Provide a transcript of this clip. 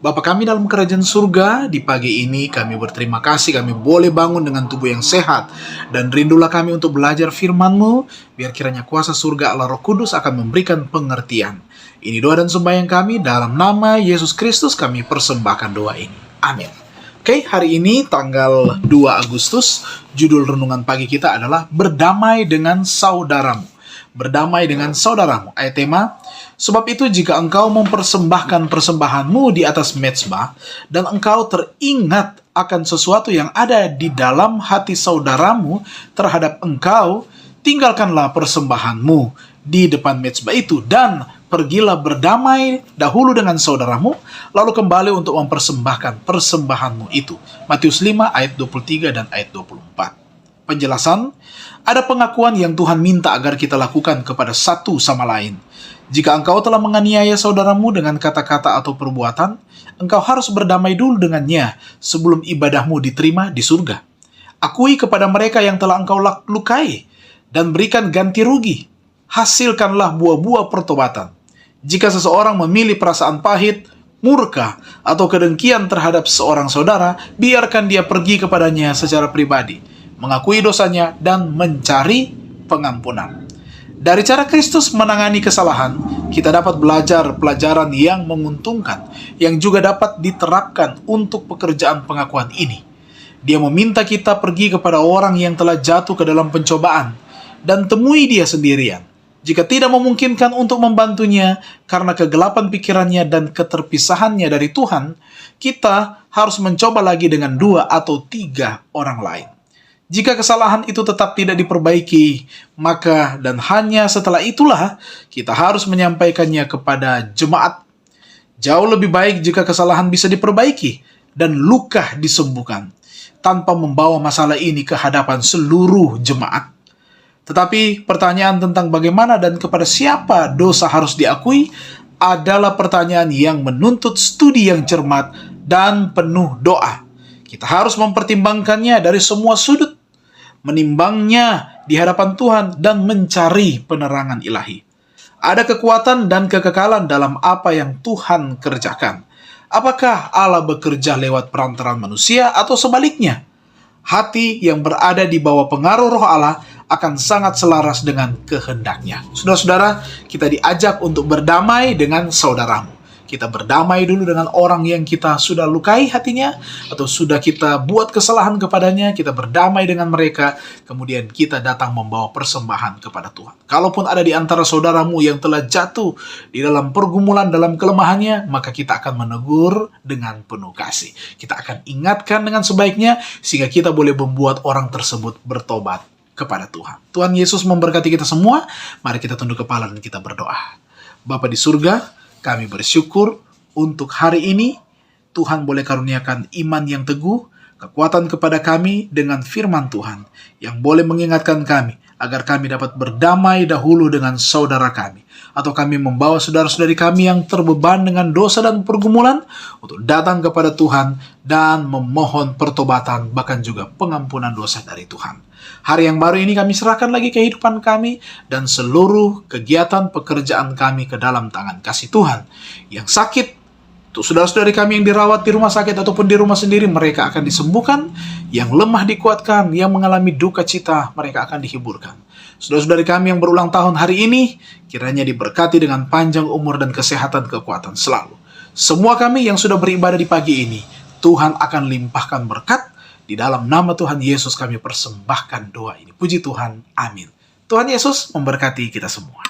Bapa kami dalam kerajaan surga, di pagi ini kami berterima kasih kami boleh bangun dengan tubuh yang sehat. Dan rindulah kami untuk belajar firman-Mu, biar kiranya kuasa surga Allah Roh Kudus akan memberikan pengertian. Ini doa dan sembahyang kami, dalam nama Yesus Kristus kami persembahkan doa ini. Amin. Oke, hari ini tanggal 2 Agustus, judul renungan pagi kita adalah Berdamai dengan Saudaramu. Berdamai dengan saudaramu. Ayat tema, sebab itu jika engkau mempersembahkan persembahanmu di atas mezbah, dan engkau teringat akan sesuatu yang ada di dalam hati saudaramu terhadap engkau, tinggalkanlah persembahanmu di depan mezbah itu, dan pergilah berdamai dahulu dengan saudaramu, lalu kembali untuk mempersembahkan persembahanmu itu. Matius 5 ayat 23 dan ayat 24. Penjelasan, ada pengakuan yang Tuhan minta agar kita lakukan kepada satu sama lain. Jika engkau telah menganiaya saudaramu dengan kata-kata atau perbuatan, engkau harus berdamai dulu dengannya sebelum ibadahmu diterima di surga. Akui kepada mereka yang telah engkau lukai, dan berikan ganti rugi. Hasilkanlah buah-buah pertobatan. Jika seseorang memilih perasaan pahit, murka, atau kedengkian terhadap seorang saudara, biarkan dia pergi kepadanya secara pribadi, mengakui dosanya, dan mencari pengampunan. Dari cara Kristus menangani kesalahan, kita dapat belajar pelajaran yang menguntungkan, yang juga dapat diterapkan untuk pekerjaan pengakuan ini. Dia meminta kita pergi kepada orang yang telah jatuh ke dalam pencobaan, dan temui dia sendirian. Jika tidak memungkinkan untuk membantunya karena kegelapan pikirannya dan keterpisahannya dari Tuhan, kita harus mencoba lagi dengan 2 atau 3 orang lain. Jika kesalahan itu tetap tidak diperbaiki, maka dan hanya setelah itulah kita harus menyampaikannya kepada jemaat. Jauh lebih baik jika kesalahan bisa diperbaiki dan luka disembuhkan, tanpa membawa masalah ini ke hadapan seluruh jemaat. Tetapi pertanyaan tentang bagaimana dan kepada siapa dosa harus diakui adalah pertanyaan yang menuntut studi yang cermat dan penuh doa. Kita harus mempertimbangkannya dari semua sudut, menimbangnya di hadapan Tuhan, dan mencari penerangan ilahi. Ada kekuatan dan kekekalan dalam apa yang Tuhan kerjakan. Apakah Allah bekerja lewat perantaraan manusia atau sebaliknya? Hati yang berada di bawah pengaruh Roh Allah akan sangat selaras dengan kehendaknya. Saudara-saudara, kita diajak untuk berdamai dengan saudaramu. Kita berdamai dulu dengan orang yang kita sudah lukai hatinya, atau sudah kita buat kesalahan kepadanya. Kita berdamai dengan mereka, kemudian kita datang membawa persembahan kepada Tuhan. Kalaupun ada di antara saudaramu yang telah jatuh di dalam pergumulan, dalam kelemahannya, maka kita akan menegur dengan penuh kasih. Kita akan ingatkan dengan sebaiknya, sehingga kita boleh membuat orang tersebut bertobat kepada Tuhan. Tuhan Yesus memberkati kita semua. Mari kita tunduk kepala dan kita berdoa. Bapa di surga, kami bersyukur untuk hari ini Tuhan boleh karuniakan iman yang teguh, kekuatan kepada kami dengan firman Tuhan, yang boleh mengingatkan kami agar kami dapat berdamai dahulu dengan saudara kami, atau kami membawa saudara-saudari kami yang terbeban dengan dosa dan pergumulan untuk datang kepada Tuhan dan memohon pertobatan, bahkan juga pengampunan dosa dari Tuhan. Hari yang baru ini kami serahkan lagi kehidupan kami dan seluruh kegiatan pekerjaan kami ke dalam tangan kasih Tuhan. Yang sakit, untuk saudara-saudari kami yang dirawat di rumah sakit ataupun di rumah sendiri, mereka akan disembuhkan. Yang lemah dikuatkan, yang mengalami duka cita, mereka akan dihiburkan. Saudara-saudari kami yang berulang tahun hari ini, kiranya diberkati dengan panjang umur dan kesehatan kekuatan selalu. Semua kami yang sudah beribadah di pagi ini, Tuhan akan limpahkan berkat. Di dalam nama Tuhan Yesus kami persembahkan doa ini. Puji Tuhan. Amin. Tuhan Yesus memberkati kita semua.